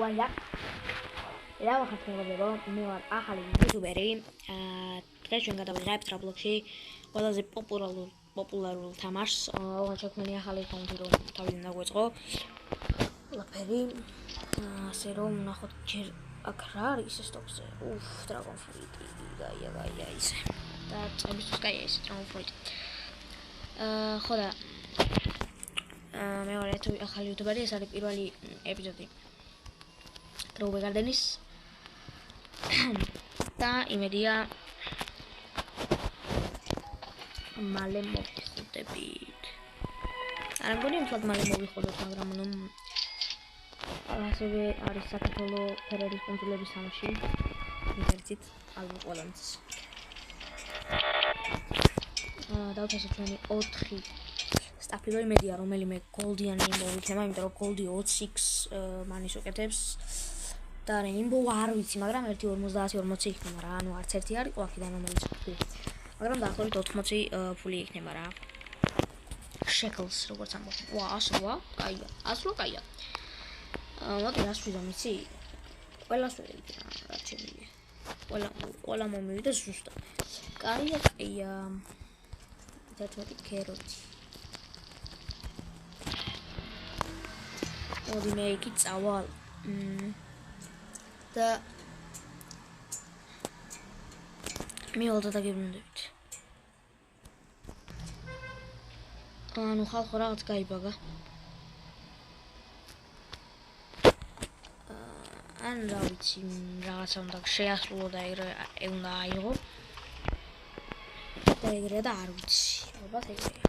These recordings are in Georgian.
ვაია. Რავახეთ მეგობრებო, მე ვარ ახალი იუთუბერი. დღეს ჩვენ გადავიღებთ Roblox-ში ყველაზე პოპულარულ თამაშს. ოღონდ შექმნილი ახალი აკაუნტი რომ თავიდან დაგვეწყო. ყველაფერი ასე რომ ნახოთ ჯერ აქ რა არის ეს ტოპზე. Dragon Fruit. გაია ისე. და წებისთვის გაია ეს Dragon Fruit. ხო და მე ვარ ახალი იუთუბერი, ეს არის პირველი ეპიზოდი Grow Gardenis. და იმედია მალე მოვიხდებით. არ მგონი მთლად მალე მოვიხოდოთ, მაგრამ ასევე არის საქართველო ფერერის კუნძულების თამაში. მიგერცით ალბათ ყველანს. დავთვალოთ ჩვენი 4 სტაფილო იმედია რომელიმე გოლდიანი მოვიქნება, იმიტომ რომ გოლდი 26 მანის უკეთებს. და რეინბოუ არ ვიცი, მაგრამ 1.50-40 იქნება რა, ანუ არც ერთი არის ყოაქიდან რომელიც ვთქვი. მაგრამ დაახლოებით 80 ფული იქნება რა. Shekels როგორც ამბობ. ასლა, კაია. ასლა კაია. მოდი რას ვიზამ იცი? ყველას ვერდი რა, რაც შემიძლია. ყველა მომივიდა ზუსტად. კაია. 11 კეროტი. მოდი მე იქ წავალ. და მივალდა დაგებრუნდებით. ანუ ხალხო რაღაც გაიბაგა. ან რა ვიცი, რაღაცა უნდა შეასრულო და ეგრე უნდა აიღო. და ეგრე და არ ვიცი, ალბათ ეგრეა.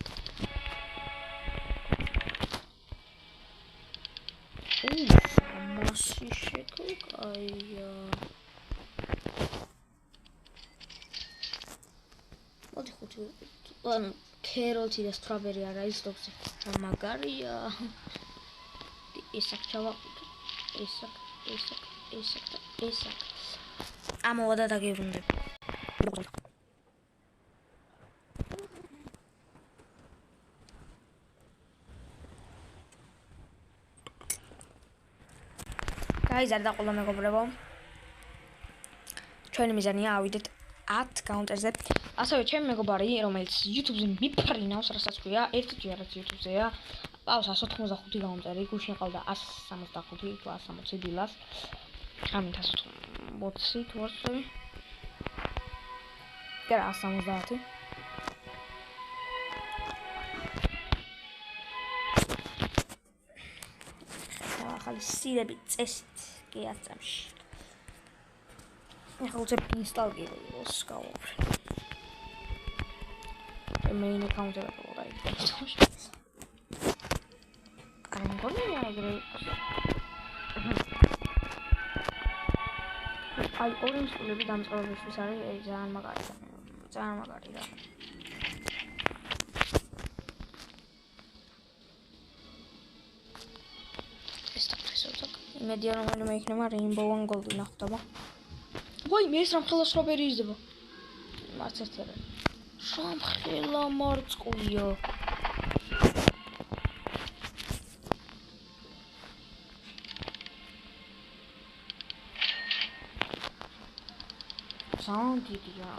მასი შეკლ კაია. მოდი ხუთი ანუ კეროტი და სტრობერი არა ის ტოპზე. მაგარია. ისაკ ჩავაყიდე. ისაკ. ამოვადა დაგებრუნდები. გაიზარდა ყველა მეგობრებო. ჩვენი მიზანია ავიდეთ 10 კაუნტერზე. ასევე ჩემი მეგობარი, რომელიც YouTube-ზე მიფრინავს, რასაც ქვია, ერთჯერაც YouTube-ზეა. პავს 185 გამომწერი, გუშინ ყავდა 165 თუ 160 დილას. ამით 180 თუ არ ვიცი. და 170. ახალი სირები წესით კი აწამში. ეხლა უცებ ინსტალიროს გავუყრე. მეინ აკაუნტი რა იქნება. არ მგონი აგრე. აი ორი სულები დამწყებებისთვის არის ძალიან მაგარი რა. იმედია რომელიმე იქნება რეინბოუ ან გოლდი ნახდება. ვაი, მე ეს რამხელა სტრობერი იზრდება. მარც ერთი არა. რამხელა მარწყვია. სანდიდია.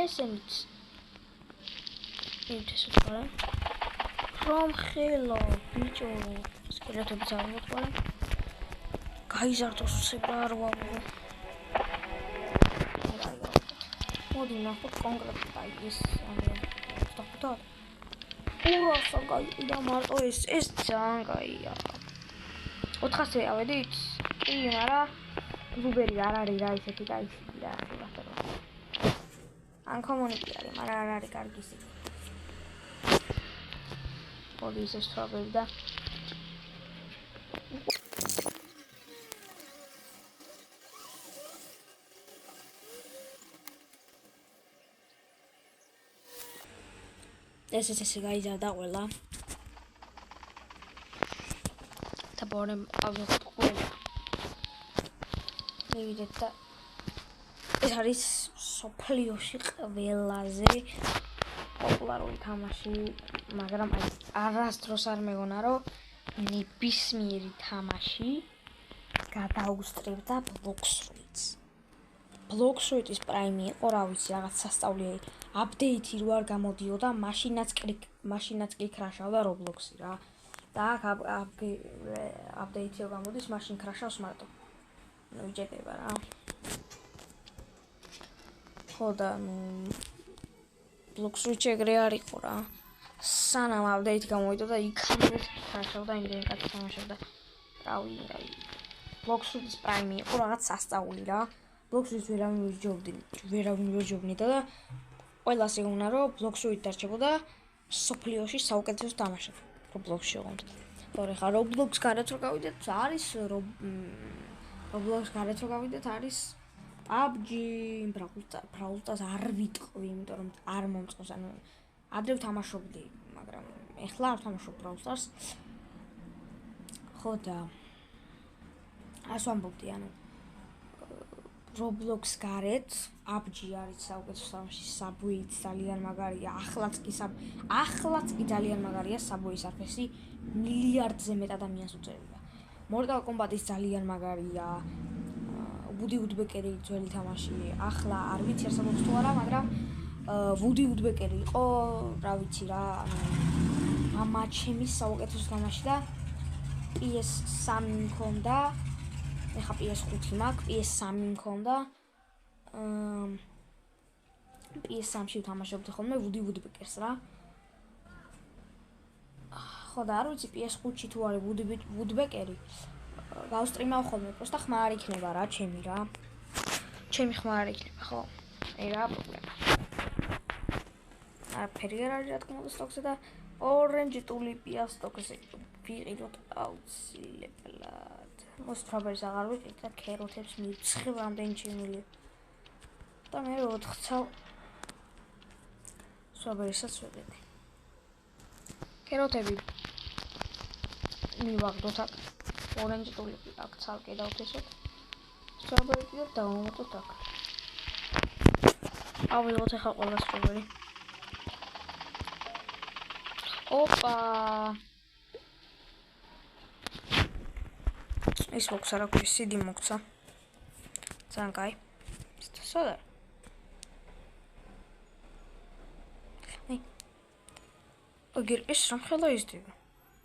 ესენიც. ეს რა? რამხელა ბიჭო. სკელეტები წავიღოთ ყველა. გაიზარდოს უცებრა არ ვაღვო. მოდი ნახოთ კონკრეტულად აი ეს დავხოთ. 200 გაიყიდა მარტო ეს ძალიან კაია. 400 ავედით? კი, არა. რუბერი არ არის რა ისეთი გაიხდი რა. ან კომუნიკი არის, მაგრამ არ არის კარგი ისეთი. მოდი ეს სტრობერი და ესე გაიზარდა ყველა. და ბორემ ავიღოთ ყველა. მივიდეთ და ეს არის სოფლიოში ყველაზე პოპულარული თამაში მაგრამ არასდროს არ მეგონა რომ ნებისმიერი თამაში გადაუსწრებდა ბლოკსრუიტს. ბლოკსრუიტის პრაიმი იყო, რა ვიცი, რაღაც სასწაული აპდეითი რო არ გამოდიოდა, მაშინაც კი ქრაშავდა Roblox-ი რა. და აქ აპდეითი რო გამოდის, მაშინ ქრაშავს მარტო. ვიჭერდება რა. ხო და ბლოკსრუიტი ეგრე არ იყო რა. სანამ აპდეითი გამოვიდა და იქამდე ქრაშავდა იმდენი კაცი თამაშობდა. რავი. ბლოკსრუიტის პრაიმი იყო რაღაც სასწაული რა. ბლოკსრუიტს ვერავინ ვერ ჯობნიდა და ყველას ეუბნა რომ ბლოკსრუიტი დარჩებოდა სოფლიოში საუკეთესო თამაში. Roblox-ში ოღონდ. თორე ხა Roblox გარეთ რო გავიდეთ არის PUBG, Brawl Stars არ ვიტყვი, იმიტომ რომ არ მომწყობს, ანუ ადრე ვთამაშობდი, მაგრამ ეხლა არ ვთამაშობ Brawl Stars. ხო და ასე ვამბობდი, ანუ Roblox გარეთ PUBG არის საუკეთესო თამაში, Subway-იც ძალიან მაგარია, ახლაც კი ძალიან მაგარია Subway Surfers-ი, მილიარდზე მეტ ადამიანს უწევია. Mortal Kombat-ის ძალიან მაგარია. Woody Woodpecker-ი ძველი თამაში, ახლა არ ვიცი არსებობს თუ არა, მაგრამ Woody Woodpecker-ი იყო, რა ვიცი რა, მამა ჩემის საუკეთესო თამაში და PS3 მქონდა. ეხა PS5 მაქვს, PS3 მქონდა. PS3-ში ვთამაშობდი ხოლმე Woody Woodpecker-ს რა. ხო და არ ვიცი PS5-ში თუ არის Woodpecker-ი. გავსტრიმავ ხოლმე, პროსტა ხმა არ იქნება რა, ჩემი რა. ჩემი ხმა არ იქნება, ხო? ეგა პრობლემა. არაფერი არ არის რა თქმა უნდა სტოქზე და Orange Tulip-ია სტოქზე. ვიყიდოთ აუცილებლად. Strawberries აღარ ვიყიდ და ქეროთებს მივცხებ რამდენი ჩემილია. და მე 4 წელ Strawberries-საც ვიყიდი. ქეროთები მივაგდოთ აქ. Orange Tulip-ი აქ ცალკე დავთესოთ. Strawberry-ი და დავამატოთ აქ. ავიღოთ ახლა ყველა Strawberry. ოპა ის მოქცა რა ქვია, CD მოქცა. ძალიან კაი. სოდა. აგერ ეს რამ ხელა ისდება?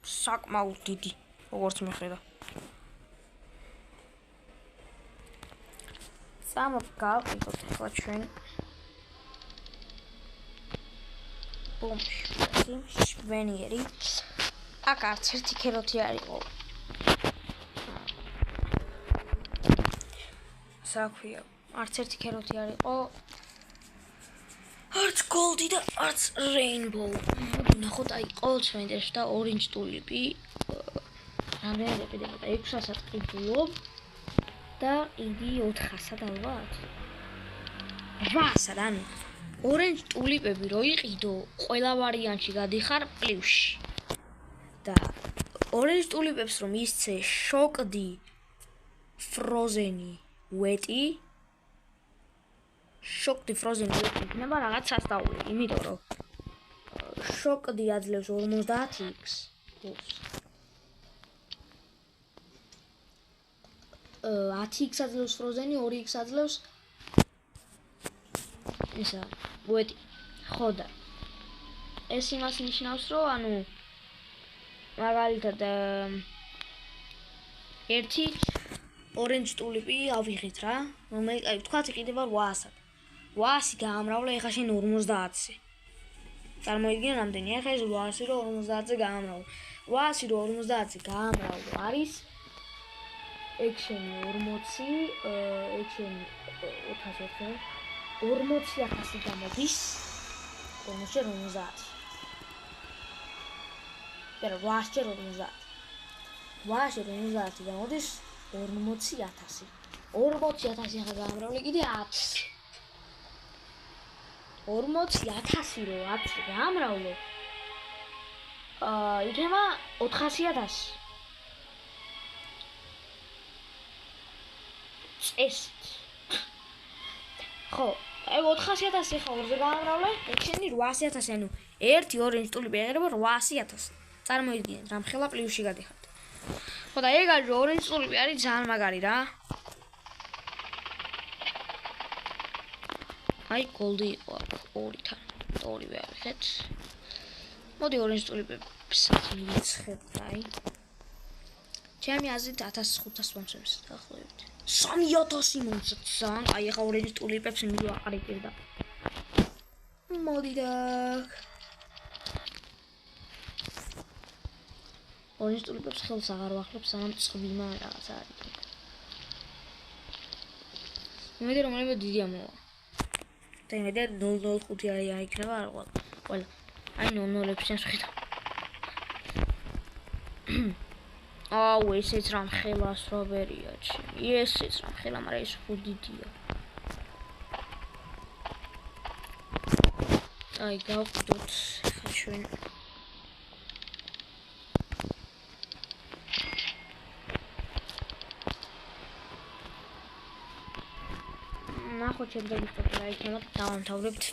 საკმაოდ დიდი, როგორც მეხედა. გამოვიყიდოთ ახლა ჩვენ. შვენიერი. აქ არც ერთი ქეროთი არ იყო. საქვია, არც ერთი ქეროთი არ იყო. არც goldi და არც rainbow. ნახოთ, აი, ყოველთვის მეინტერესდა Orange Tulip-ი. რამდენი ეპიდემია 600-ად ყიდულობ და იგი 400-ად ალბათ. 800-ად, ანუ Orange Tulip-ები რო იყიდო, ყველა ვარიანტში გადიხარ პლუსში. და Orange Tulip-ებს რომ ისცე შოკდი Frozen-ი wet-ი იქნება რაღაც სასწაული, იმიტომ რომ შოკდი აძლევს 50x პლუს 10x აძლევს Frozen-ი, 2x აძლევს ისა wet-ი. ხო და ეს იმას ნიშნავს, რომ ანუ მაგალითად ერთი Orange Tulip-ი ავიღეთ რა, რომელიც აი თქვათ იყიდება 800-ად. 800 გაამრავლე, ეხლა შენ 50-ზე. წარმოიდგინე რამდენი, ეხლა ეს 800 რო 50-ზე გაამრავლე. 800 რო 50-ზე გაამრავლე არის ეგ შენი 40, ეგ შენი 40,000 გამოდის 50. Pero 850 გამოდის 40,000. 40,000 ახლა გაამრავლე კიდე 10. 40,000 რო 10 გაამრავლე. იქნება 400,000. წესით. ხო, აი 400.000 ხა ორზე გამრავლე, ექშენი 800.000, ანუ ერთი ორენჯ ტულიპი ეღერება 800.000. წარმოიდგინეთ, რამხელა პლუსში გადიხართ. ხო და ეგ არის ორენჯ ტულიპი არის ძალიან მაგარი რა. აი გოლდი იყო ორიდან. ორივე ავიღეთ. მოდი ორენჯ ტულიპებს მივიცხებთ აი. ჩემი აზრით 1500 მომწევს დაახლოებით. 3000 მომწევს. აი ახლა ორენჯ ტულიპებს მივაყარებდა. მოდი და ორენჯ ტულიპებს ხელს აღარ ვახლებ, სანამ წვიმა რაღაც არის. იმედი რომელიმე დიდი ამოვა. და იმედი 005 არ იქნება არ ყველა. აი 00-ებს ჩემს ხედავ. აუ ესეც რამ ხელა სტრობერია ჩემი. ესეც რამ ხელა, მაგრამ ეს ხუდიდია. აი გავყიდოთ ხა ჩვენ ნახოთ შემდეგ რა იქნება და დავამთავრებთ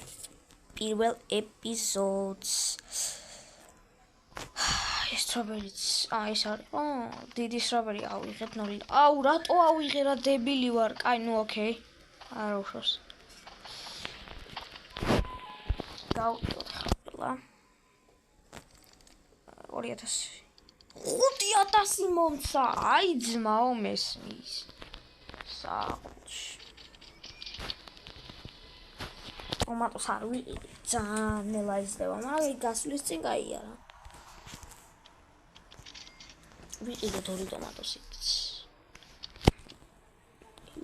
პირველ ეპიზოდს. ეს სტრობერიც, ეს არის. დიდი სტრობერი ავიღეთ 0. აუ რატო ავიღე რა დებილი ვარ. კაი, ნუ ოკეი. არა უშავს. გავყიდოთ ხლა. 2000. 5000 მომცა. აი ძმაო მესმის. საყუჩი. ტომატოს არ ვიყიდე, ძალიან ნელა იზრდება, მაგრამ გასვლის წინ კაია რა. ვიყიდეთ 2 ტომატოსით.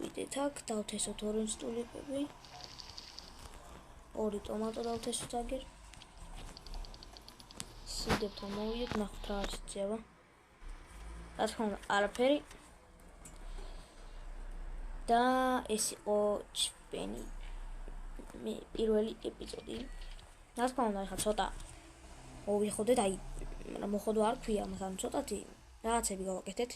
ვიდეთ აქ, დავთესოთ ორენჯ ტულიპები. 2 ტომატო დავთესოთ აგერ. სიდებთან მოვიდეთ, ნახოთ რა არის ძება. რა თქმა უნდა, არაფერი. და ეს იყო ჩვენი პირველი ეპიზოდი. რა თქმა უნდა, ახლა ცოტა მოვიხოდეთ, აი, მოხოდო არ ქვია, მაგრამ ცოტათი რაღაცები გავაკეთეთ.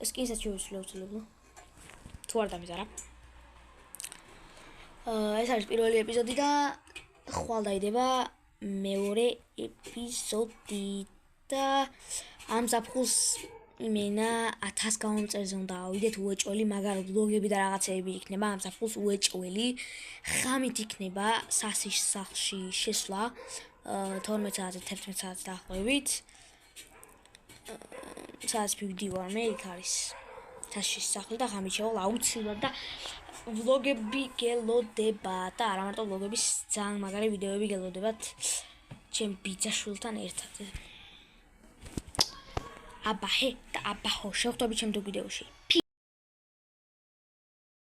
სკინსაც შევისვლე უცლებო. თუ არ დამიზარა. ეს არის პირველი ეპიზოდი და ხვალ დაიდება მეორე ეპიზოდი და ამ ზაფხულს იმენა 1000 გამომწერზე უნდა ავიდეთ უეჭველი, მაგრამ ვლოგები და რაღაცეები იქნება ამ ზაფხულს უეჭველი. ღამით იქნება სასის სახლში შესვლა 12 საათზე 11 საათს დაახლოებით. სადაც ვიდივარ მე, იქ არის სასის სახლი და ღამით შევალ აუცილებლად და ვლოგები გელოდებათ და არა მარტო ვლოგების ძალიან მაგარი ვიდეოები გელოდებათ ჩემ ბიძაშვილთან ერთად. აბა ჰე და აბა ხო, შევხვდებით შემდგომ ვიდეოში.